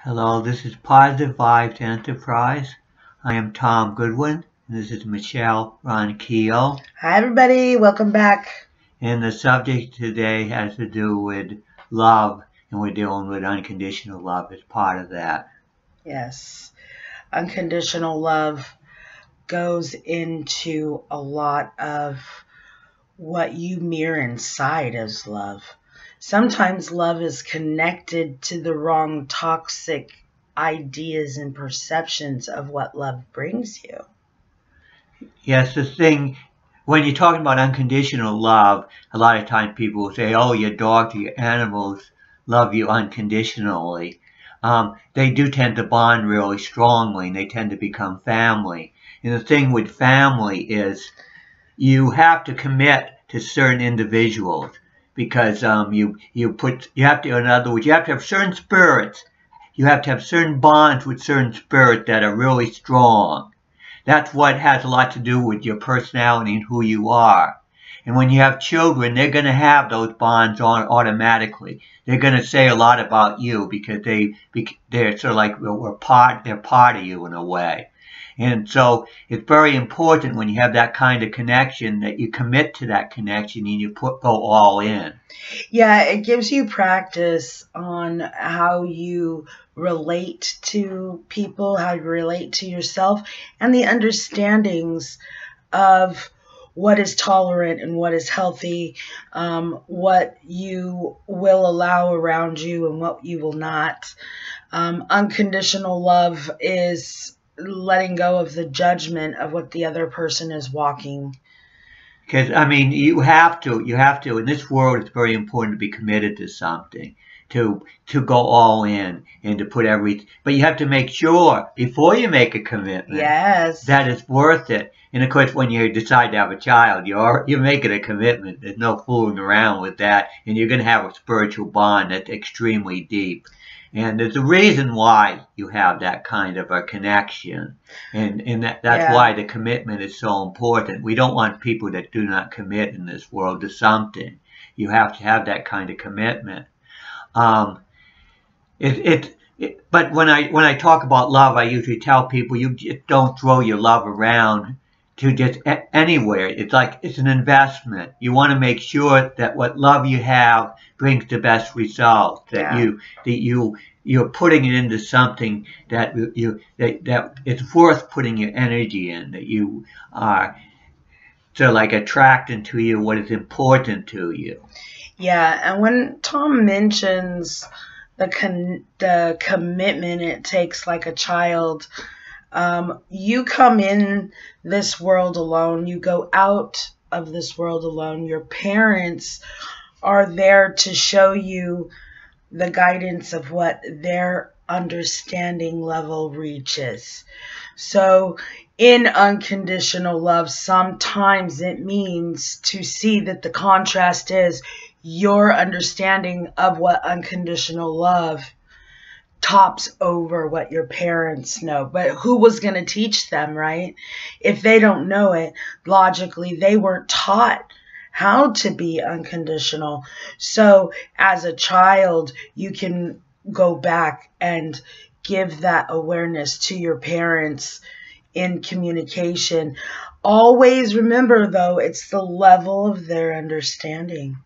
Hello, this is Positive Vibes Enterprise. I am Tom Goodwin, and this is Michelle Ronquillo. Hi, everybody. Welcome back. And the subject today has to do with love, and we're dealing with unconditional love as part of that. Yes. Unconditional love goes into a lot of what you mirror inside as love. Sometimes love is connected to the wrong toxic ideas and perceptions of what love brings you. Yes, the thing, when you're talking about unconditional love, a lot of times people will say, oh, your dogs or your animals love you unconditionally. They do tend to bond really strongly, and they tend to become family. And the thing with family is you have to commit to certain individuals because you have to, in other words, you have to have certain spirits. You have to have certain bonds with certain spirits that are really strong. That's what has a lot to do with your personality and who you are. And when you have children, they're going to have those bonds on automatically. They're going to say a lot about you because they're sort of like they're part of you in a way. And so it's very important when you have that kind of connection that you commit to that connection and you go all in. Yeah, it gives you practice on how you relate to people, how you relate to yourself, and the understandings of what is tolerant and what is healthy, what you will allow around you and what you will not. Unconditional love is letting go of the judgment of what the other person is walking. Because, I mean, you have to, in this world, it's very important to be committed to something, to go all in and to put but you have to make sure before you make a commitment Yes. that it's worth it. And of course, when you decide to have a child, you're making a commitment. There's no fooling around with that. And you're going to have a spiritual bond that's extremely deep. And there's a reason why you have that kind of a connection. And that's why the commitment is so important. We don't want people that do not commit in this world to something. You have to have that kind of commitment. But when I talk about love, I usually tell people you just don't throw your love around to just anywhere. It's like it's an investment. You want to make sure that what love you have brings the best results. That you're putting it into something that that it's worth putting your energy in. That you are like attracting to you what is important to you. Yeah, and when Tom mentions the commitment it takes like a child, you come in this world alone, you go out of this world alone. Your parents are there to show you the guidance of what their understanding level reaches. So in unconditional love, sometimes it means to see that the contrast is your understanding of what unconditional love tops over what your parents know. But who was going to teach them, right? If they don't know it, logically, they weren't taught how to be unconditional. So as a child, you can go back and give that awareness to your parents in communication. Always remember, though, it's the level of their understanding.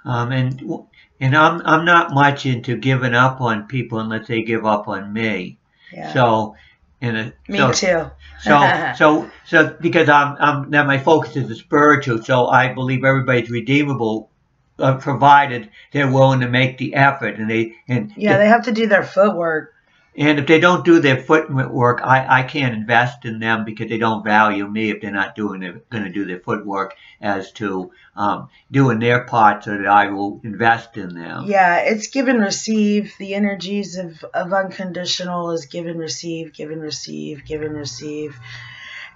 And I'm not much into giving up on people unless they give up on me. Yeah. So, me too. so because now my focus is the spiritual, so I believe everybody's redeemable, provided they're willing to make the effort, they have to do their footwork. And if they don't do their footwork, I can't invest in them because they don't value me if they're not going to do their footwork as to doing their part so that I will invest in them. Yeah, it's give and receive. The energies of unconditional is give and receive, give and receive, give and receive.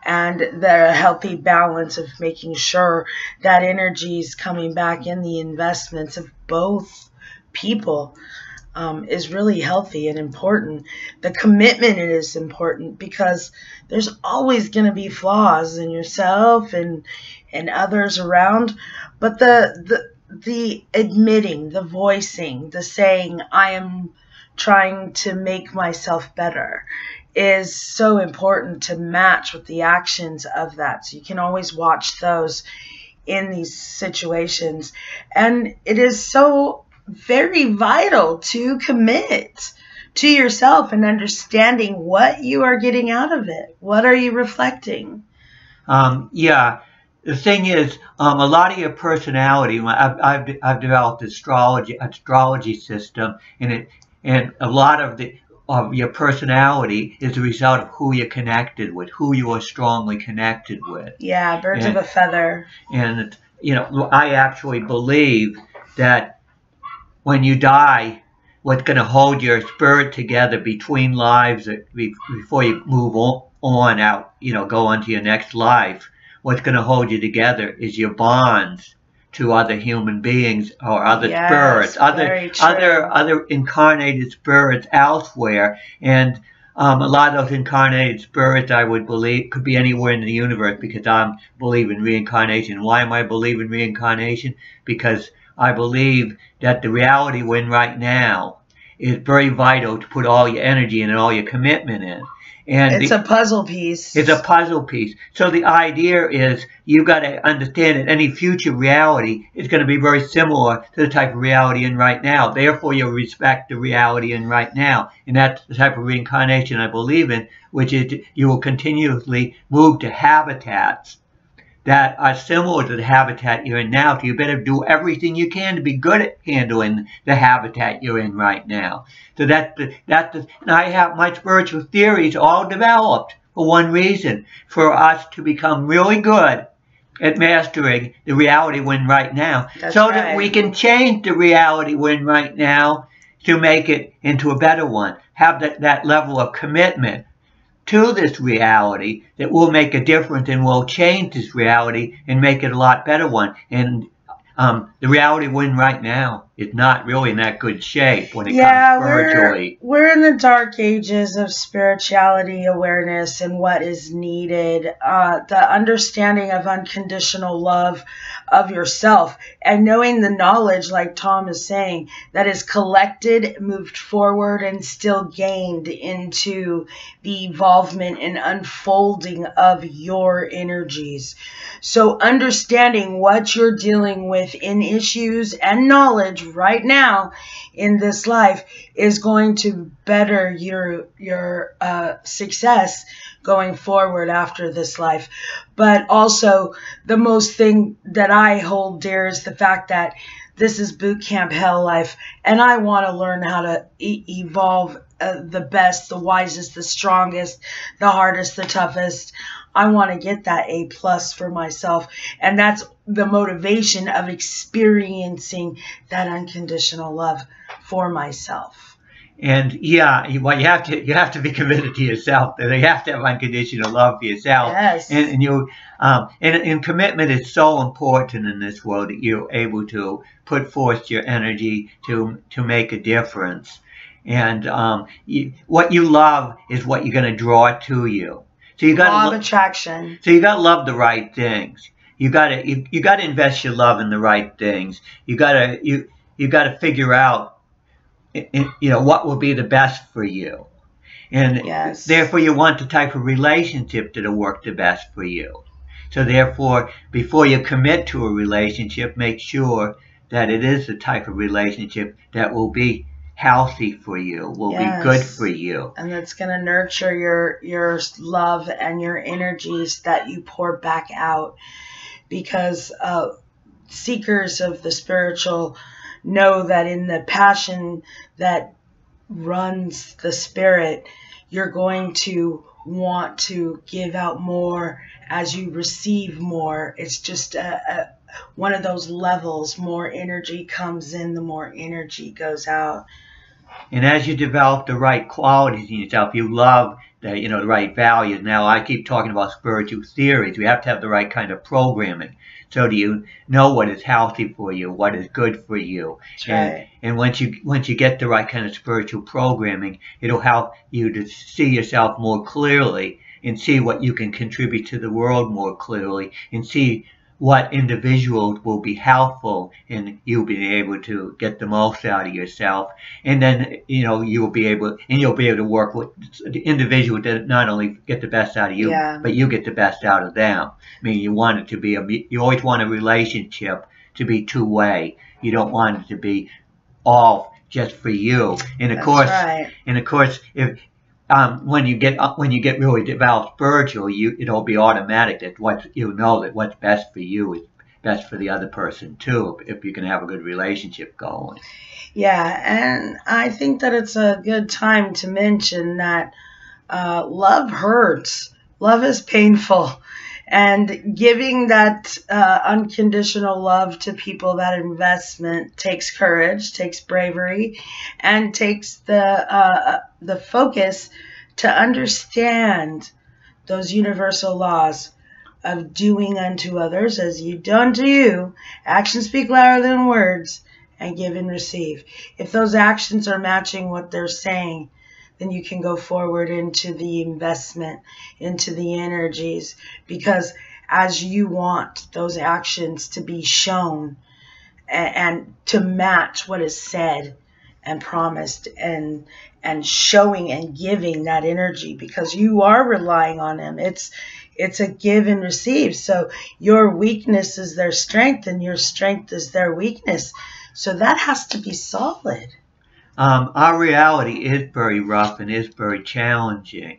And the healthy balance of making sure that energy is coming back in the investments of both people. Is really healthy and important. The commitment is important because there's always going to be flaws in yourself and others around. But the admitting, the voicing, the saying, I am trying to make myself better is so important to match with the actions of that. So you can always watch those in these situations. And it is so very vital to commit to yourself and understanding what you are getting out of it. What are you reflecting? Yeah. The thing is, a lot of your personality. I've developed astrology system, and a lot of your personality is a result of who you're connected with, who you are strongly connected with. Yeah, birds of a feather. And I actually believe that when you die, what's going to hold your spirit together between lives before you move on out, go on to your next life, what's going to hold you together is your bonds to other human beings or other spirits, other incarnated spirits elsewhere. And a lot of those incarnated spirits, I would believe, could be anywhere in the universe, because I believe in reincarnation. Why am I believing reincarnation? Because I believe that the reality we're in right now is very vital to put all your energy in and all your commitment in. And it's a puzzle piece. It's a puzzle piece. So the idea is you've got to understand that any future reality is going to be very similar to the type of reality in right now. Therefore, you'll respect the reality in right now. And that's the type of reincarnation I believe in, which is you will continuously move to habitats that are similar to the habitat you're in now. So you better do everything you can to be good at handling the habitat you're in right now. So and I have my spiritual theories all developed for one reason: for us to become really good at mastering the reality we're in right now. That's so right. That we can change the reality we're in right now to make it into a better one. Have that level of commitment to this reality that will make a difference and will change this reality and make it a lot better one. And the reality we're in right now is not really in that good shape when it comes spiritually. We're in the dark ages of spirituality awareness and what is needed. The understanding of unconditional love of yourself and knowing the knowledge, like Tom is saying, that is collected, moved forward, and still gained into the involvement and unfolding of your energies. So understanding what you're dealing with in issues and knowledge right now in this life is going to better your success going forward after this life. But also the most thing that I hold dear is the fact that this is boot camp hell life, and I want to learn how to evolve the best, the wisest, the strongest, the hardest, the toughest. I want to get that A+ for myself, and that's the motivation of experiencing that unconditional love for myself. And yeah, well, you have to be committed to yourself. You have to have unconditional love for yourself. Yes. And commitment is so important in this world, that you're able to put forth your energy to make a difference. And what you love is what you're going to draw to you. So you got law of attraction. So you got to love the right things. You got to invest your love in the right things. You got to figure out what will be the best for you. And yes. Therefore you want the type of relationship that'll work the best for you. So therefore, before you commit to a relationship, make sure that it is the type of relationship that will be healthy for you, will be good for you. And that's going to nurture your love and your energies that you pour back out. Because seekers of the spiritual know that in the passion that runs the spirit, you're going to want to give out more as you receive more. It's just one of those levels. More energy comes in, the more energy goes out. And as you develop the right qualities in yourself, you love the right values. Now, I keep talking about spiritual theories. We have to have the right kind of programming. So do you know what is healthy for you, what is good for you? That's right. And once you get the right kind of spiritual programming, it'll help you to see yourself more clearly and see what you can contribute to the world more clearly and see what individuals will be helpful in you being able to get the most out of yourself. And then, you'll be able to work with the individual that not only get the best out of you, but you get the best out of them. I mean, you want it to be you always want a relationship to be two-way. You don't want it to be all just for you. And of course, if when you get really developed spiritual, it'll be automatic that what's best for you is best for the other person too, if you can have a good relationship going. Yeah, and I think that it's a good time to mention that love hurts. Love is painful. And giving that unconditional love to people, that investment takes courage, takes bravery, and takes the focus to understand those universal laws of doing unto others as you've done to you. Actions speak louder than words, and give and receive. If those actions are matching what they're saying, then you can go forward into the investment, into the energies, because as you want those actions to be shown and to match what is said and promised, and showing and giving that energy, because you are relying on them. It's a give and receive. So your weakness is their strength, and your strength is their weakness. So that has to be solid. Our reality is very rough and is very challenging.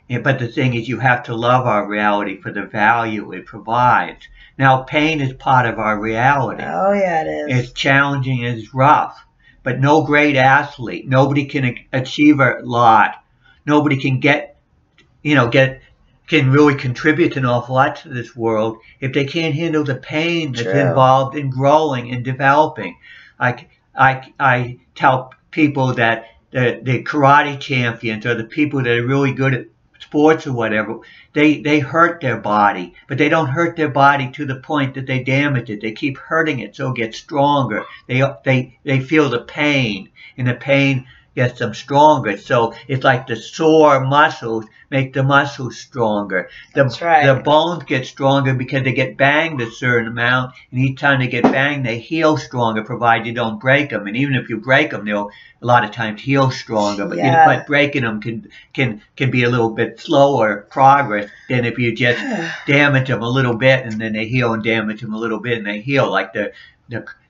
But the thing is, you have to love our reality for the value it provides. Now, pain is part of our reality. Oh, yeah, it is. It's challenging and it's rough. But no great athlete, nobody can achieve a lot. Nobody can can really contribute an awful lot to this world if they can't handle the pain that's involved in growing and developing. I tell people that the karate champions or the people that are really good at sports or whatever, they hurt their body, but they don't hurt their body to the point that they damage it. They keep hurting it so it gets stronger. They feel the pain, and the pain gets them stronger. So it's like the sore muscles make the muscles stronger. The bones get stronger because they get banged a certain amount, and each time they get banged, they heal stronger, provided you don't break them. And even if you break them, they'll a lot of times heal stronger. But but breaking them can be a little bit slower progress than if you just damage them a little bit and then they heal, and damage them a little bit and they heal. Like the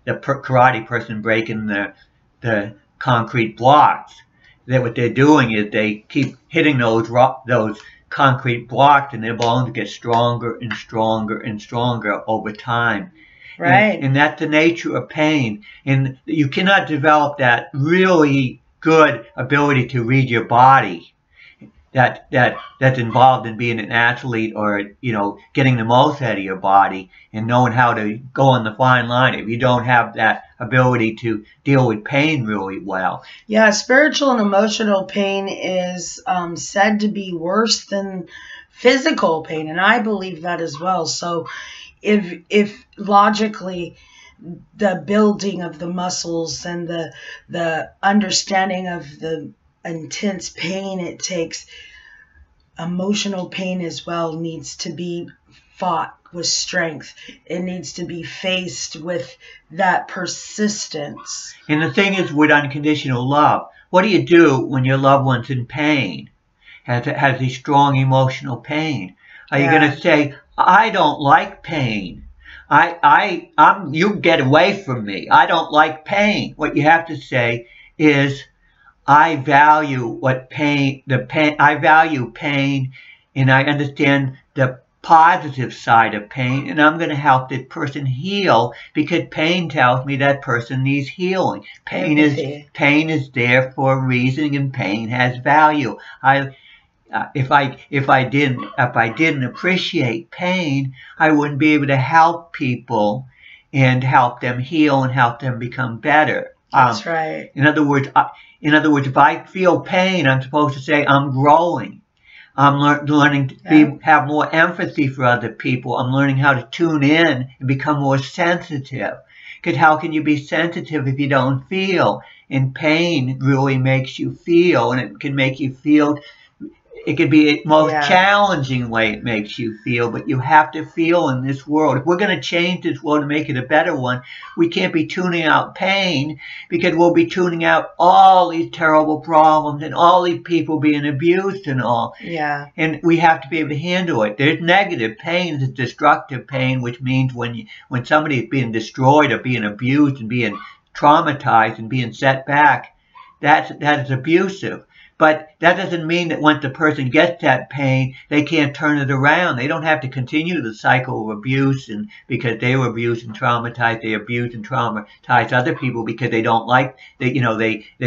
karate person breaking the concrete blocks. That what they're doing is they keep hitting those concrete blocks, and their bones get stronger and stronger and stronger over time. Right. And that's the nature of pain. And you cannot develop that really good ability to read your body that's involved in being an athlete, or getting the most out of your body and knowing how to go on the fine line if you don't have that ability to deal with pain really well. Yeah, spiritual and emotional pain is said to be worse than physical pain, and I believe that as well. So if logically the building of the muscles and the understanding of the intense pain it takes, emotional pain as well needs to be fought with strength. It needs to be faced with that persistence. And the thing is, with unconditional love, what do you do when your loved one's in pain, has a strong emotional pain? Are you going to say, I don't like pain. You get away from me. I don't like pain. What you have to say is, I value I value pain, and I understand the positive side of pain, and I'm going to help that person heal, because pain tells me that person needs healing. Pain is there for a reason, and pain has value. If I didn't appreciate pain, I wouldn't be able to help people and help them heal and help them become better. That's right. In other words, if I feel pain, I'm supposed to say I'm growing. I'm learning to have more empathy for other people. I'm learning how to tune in and become more sensitive. Because how can you be sensitive if you don't feel? And pain really makes you feel, and it can make you feel it could be the most Yeah. challenging way it makes you feel, but you have to feel in this world. If we're going to change this world and make it a better one, we can't be tuning out pain, because we'll be tuning out all these terrible problems and all these people being abused and all. Yeah. And we have to be able to handle it. There's negative pain, there's destructive pain, which means when somebody is being destroyed or being abused and being traumatized and being set back, that is abusive. But that doesn't mean that once the person gets that pain, they can't turn it around. They don't have to continue the cycle of abuse, and because they were abused and traumatized, they abuse and traumatize other people because they don't like, they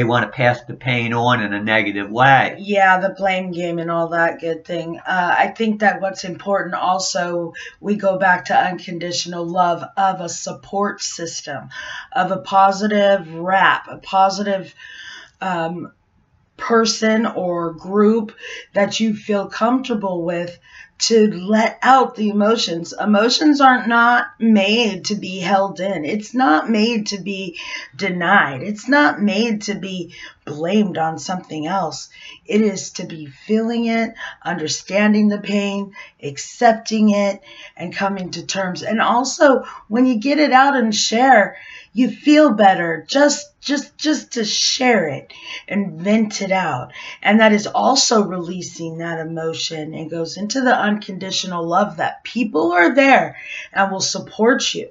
want to pass the pain on in a negative way. Yeah, the blame game and all that good thing. I think that what's important also, we go back to unconditional love of a support system, of a positive rap, a positive person or group that you feel comfortable with to let out the emotions. Emotions aren't not made to be held in. It's not made to be denied. It's not made to be blamed on something else. It is to be feeling it, understanding the pain, accepting it, and coming to terms. And also, when you get it out and share, you feel better just to share it and vent it out. And that is also releasing that emotion, and goes into the unconditional love that people are there and will support you.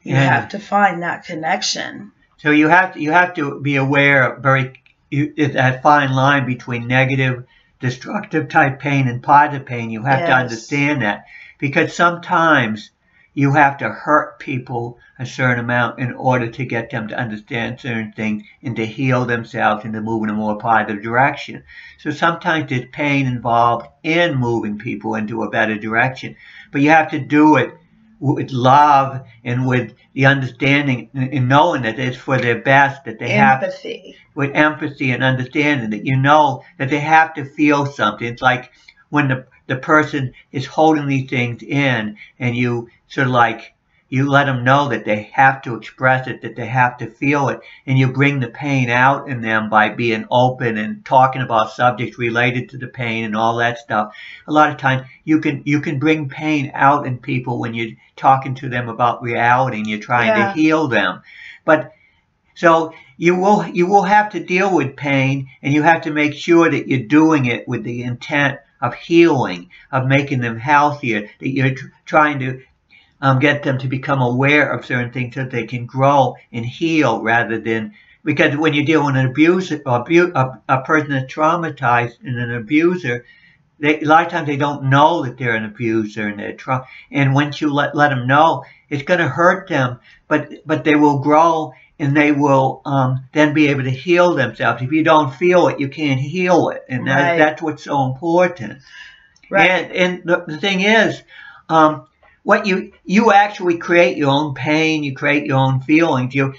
You have to find that connection. So you have to be aware of that fine line between negative, destructive type pain and positive pain. You have to understand that, because sometimes you have to hurt people a certain amount in order to get them to understand certain things and to heal themselves and to move in a more positive direction. So sometimes there's pain involved in moving people into a better direction, but you have to do it with love and with the understanding and knowing that it's for their best, that they empathy. With empathy and understanding that you know that they have to feel something. It's like when the person is holding these things in, and you sort of like, you let them know that they have to express it, that they have to feel it, and you bring the pain out in them by being open and talking about subjects related to the pain and all that stuff. A lot of times you can bring pain out in people when you're talking to them about reality and you're trying to heal them. But so you will have to deal with pain, and you have to make sure that you're doing it with the intent of healing, of making them healthier, that you're trying to get them to become aware of certain things so that they can grow and heal, rather than, because when you deal with an abuser, a person that's traumatized and an abuser, a lot of times they don't know that they're an abuser, and once you let them know, it's going to hurt them, but they will grow, and they will then be able to heal themselves. If you don't feel it, you can't heal it, and that's what's so important. Right. And the thing is, what you actually create your own pain, you create your own feelings. Your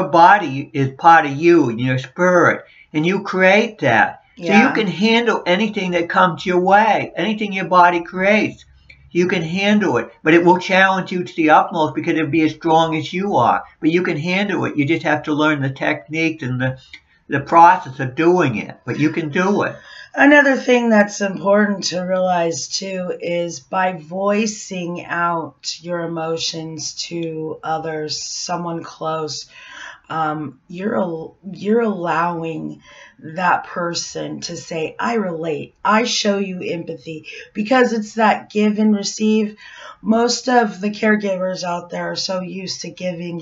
body is part of you and your spirit, and you create that. So you can handle anything that comes your way, anything your body creates. You can handle it, but it will challenge you to the utmost because it'll be as strong as you are. But you can handle it. You just have to learn the techniques and the process of doing it, but you can do it. Another thing that's important to realize too is by voicing out your emotions to others, someone close, you're allowing that person to say, I relate, I show you empathy, because it's that give and receive. Most of the caregivers out there are so used to giving,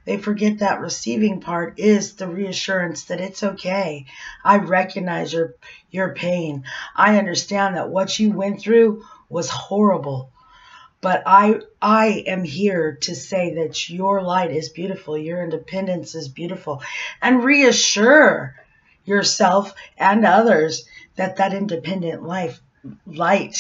they forget that receiving part is the reassurance that it's okay. I recognize your pain. I understand that what you went through was horrible. But I am here to say that your light is beautiful. Your independence is beautiful. And reassure yourself and others that that independent light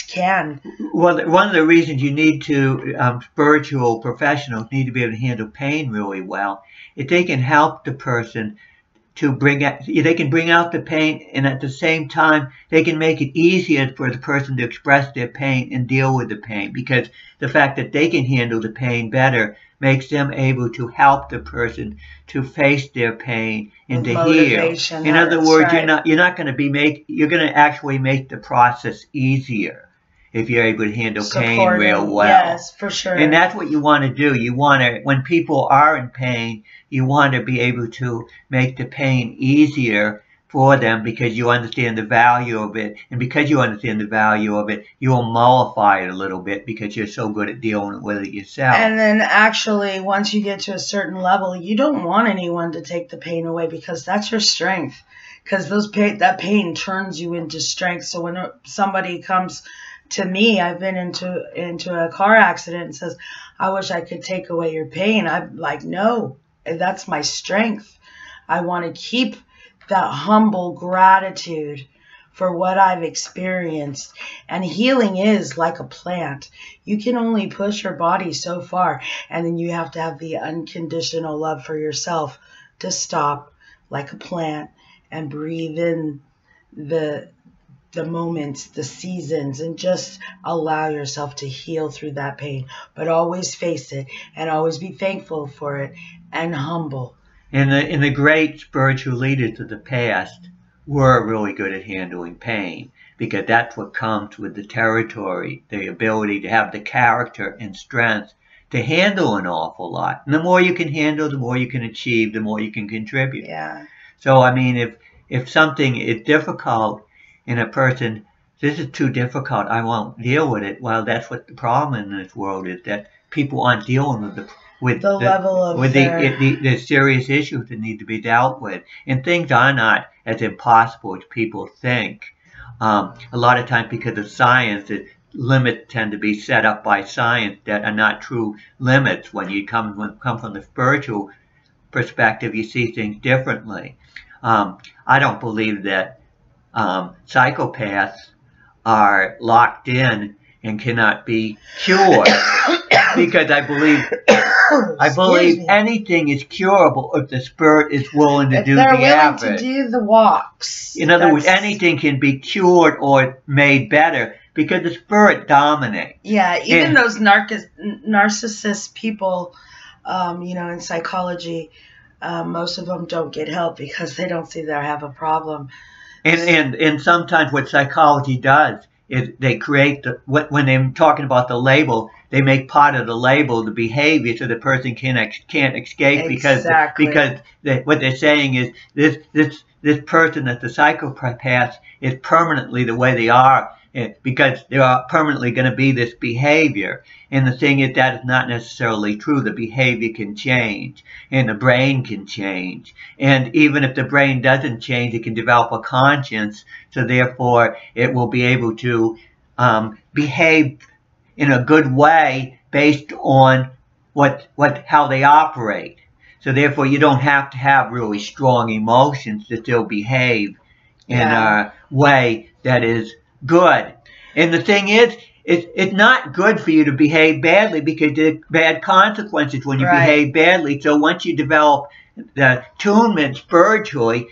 can. Well, one of the reasons you need to, spiritual professionals need to be able to handle pain really well, if they can help the person to they can bring out the pain, and at the same time, they can make it easier for the person to express their pain and deal with the pain, because the fact that they can handle the pain better makes them able to help the person to face their pain and to heal. In other words, you're not going to you're going to actually make the process easier if you're able to handle pain real well. Yes, for sure. And that's what you want to do. You want to, when people are in pain, you want to be able to make the pain easier for them because you understand the value of it. And because you understand the value of it, you'll mollify it a little bit because you're so good at dealing with it yourself. And then actually, once you get to a certain level, you don't want anyone to take the pain away because that's your strength. Because that pain turns you into strength. So when somebody comes to me, I've been into a car accident and says, I wish I could take away your pain. I'm like, no, that's my strength. I want to keep that humble gratitude for what I've experienced. And healing is like a plant. You can only push your body so far, and then you have to have the unconditional love for yourself to stop like a plant and breathe in the moments, the seasons, and just allow yourself to heal through that pain. But always face it and always be thankful for it and humble. And the great spiritual leaders of the past were really good at handling pain because that's what comes with the territory, the ability to have the character and strength to handle an awful lot. And the more you can handle, the more you can achieve, the more you can contribute. Yeah. So, I mean, if something is difficult in a person, this is too difficult, I won't deal with it. Well, that's what the problem in this world is, that people aren't dealing with the serious issues that need to be dealt with. And things are not as impossible as people think. A lot of times because of science, limits tend to be set up by science that are not true limits. When you come from the spiritual perspective, you see things differently. I don't believe that psychopaths are locked in and cannot be cured because I believe anything is curable if the spirit is willing to do the effort. They're willing to do the walks. In other words, anything can be cured or made better because the spirit dominates. Yeah, even those narcissist people, in psychology, most of them don't get help because they don't see they have a problem. And sometimes what psychology does is they create when they're talking about the label, they make part of the label the behavior so the person can't escape because what they're saying is this person that's a psychopath is permanently the way they are because they are permanently going to be this behavior. And the thing is that is not necessarily true. The behavior can change and the brain can change. And even if the brain doesn't change, it can develop a conscience. So therefore, it will be able to behave in a good way based on how they operate. So therefore, you don't have to have really strong emotions to still behave in a way that is good. And the thing is, it's not good for you to behave badly because there are bad consequences when you behave badly. So once you develop the attunement spiritually,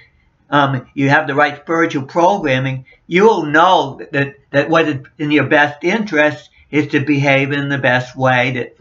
you have the right spiritual programming, you'll know that what is in your best interest is to behave in the best way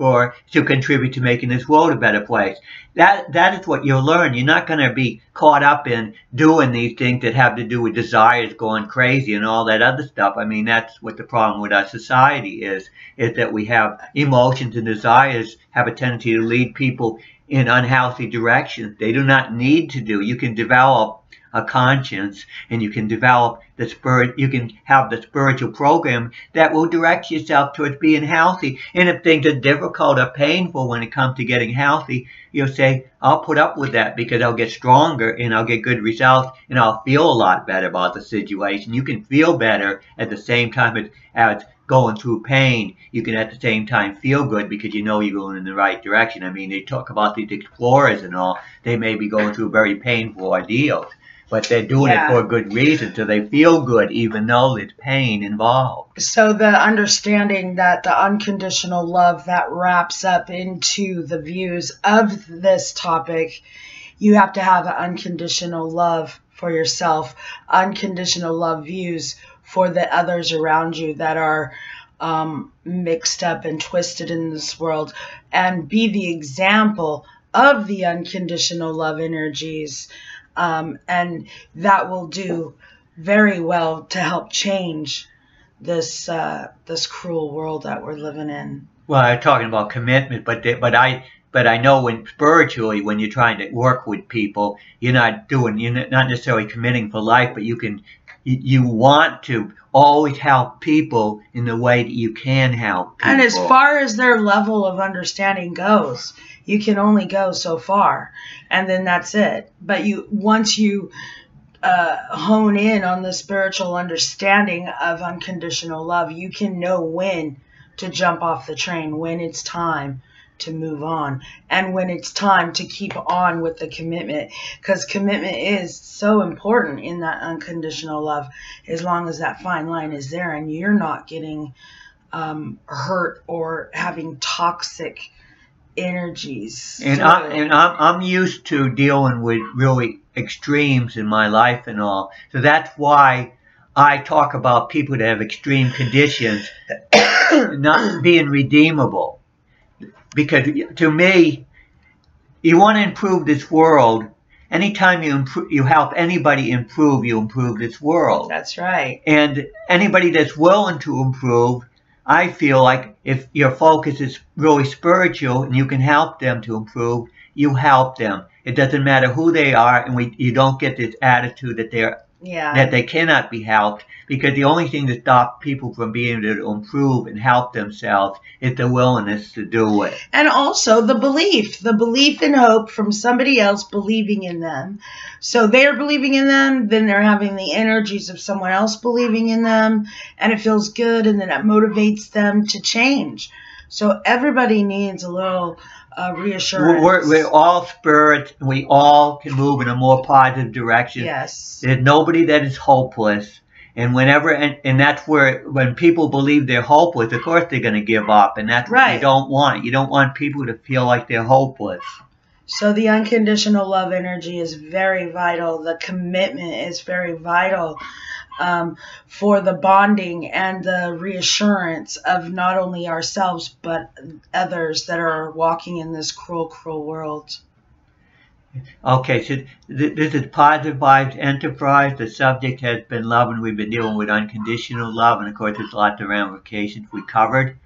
to contribute to making this world a better place. That is what you'll learn. You're not going to be caught up in doing these things that have to do with desires going crazy and all that other stuff. I mean, that's what the problem with our society is that we have emotions and desires have a tendency to lead people in unhealthy directions. They do not need to do. You can develop a conscience and you can develop the spirit, you can have the spiritual program that will direct yourself towards being healthy. And if things are difficult or painful when it comes to getting healthy, you'll say, I'll put up with that because I'll get stronger and I'll get good results and I'll feel a lot better about the situation. You can feel better at the same time as going through pain. You can at the same time feel good because you know you're going in the right direction. I mean, they talk about these explorers and all. They may be going through very painful ordeals, but they're doing it for a good reason, so they feel good even though there's pain involved. So the understanding that the unconditional love that wraps up into the views of this topic, you have to have an unconditional love for yourself, unconditional love views for the others around you that are mixed up and twisted in this world, and be the example of the unconditional love energies. And that will do very well to help change this cruel world that we're living in. Well, I'm talking about commitment, but I know when spiritually, when you're trying to work with people, you're not necessarily committing for life, but you want to always help people in the way that you can help people. And as far as their level of understanding goes, you can only go so far, and then that's it. But once you hone in on the spiritual understanding of unconditional love, you can know when to jump off the train, when it's time to move on, and when it's time to keep on with the commitment, because commitment is so important in that unconditional love, as long as that fine line is there and you're not getting hurt or having toxic energies. And I'm used to dealing with really extremes in my life and all, so that's why I talk about people that have extreme conditions not being redeemable. Because to me, you want to improve this world. Anytime you help anybody improve, you improve this world. That's right. And anybody that's willing to improve, I feel like if your focus is really spiritual and you can help them to improve, you help them. It doesn't matter who they are, and you don't get this attitude that that they cannot be helped, because the only thing that stops people from being able to improve and help themselves is the willingness to do it. And also the belief and hope from somebody else believing in them. So they're believing in them, then they're having the energies of someone else believing in them, and it feels good, and then it motivates them to change. So everybody needs a little reassurance. We're all spirits, and we all can move in a more positive direction. Yes. There's nobody that is hopeless. And and that's where, when people believe they're hopeless, of course they're going to give up. And that's what you don't want. You don't want people to feel like they're hopeless. So the unconditional love energy is very vital. The commitment is very vital for the bonding and the reassurance of not only ourselves, but others that are walking in this cruel, cruel world. Okay, so this is Positive Vibes Enterprise. The subject has been love, and we've been dealing with unconditional love. And of course, there's lots of ramifications we covered.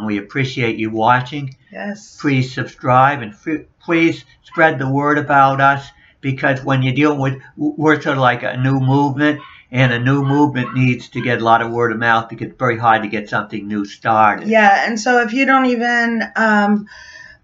We appreciate you watching. Yes. Please subscribe, and please spread the word about us, because when you're dealing with, we're sort of like a new movement, and a new movement needs to get a lot of word of mouth, because it's very hard to get something new started. Yeah, and so if you don't even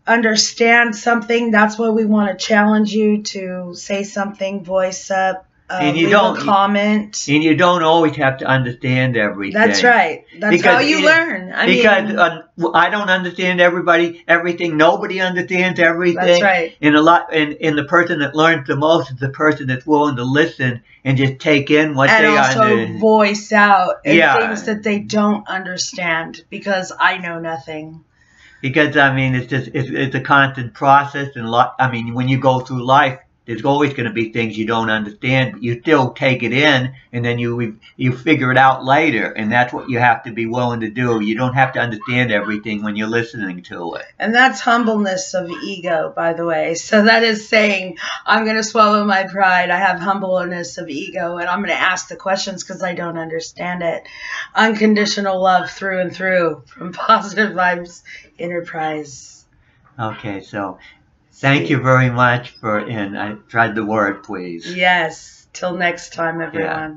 understand something, that's why we want to challenge you to say something, voice up, leave a comment. And you don't always have to understand everything. That's right. That's how you learn. I don't understand everything. Nobody understands everything. That's right. And the person that learns the most is the person that's willing to listen and just take in what they understand. And also voice out things that they don't understand, because I know nothing. Because, I mean, it's a constant process, and when you go through life, there's always going to be things you don't understand, but you still take it in, and then you figure it out later, and that's what you have to be willing to do. You don't have to understand everything when you're listening to it. And that's humbleness of ego, by the way. So that is saying, I'm going to swallow my pride. I have humbleness of ego, and I'm going to ask the questions because I don't understand it. Unconditional love through and through from Positive Vibes Enterprise. Okay, so thank you very much and I tried the word, please. Yes. Till next time, everyone. Yeah.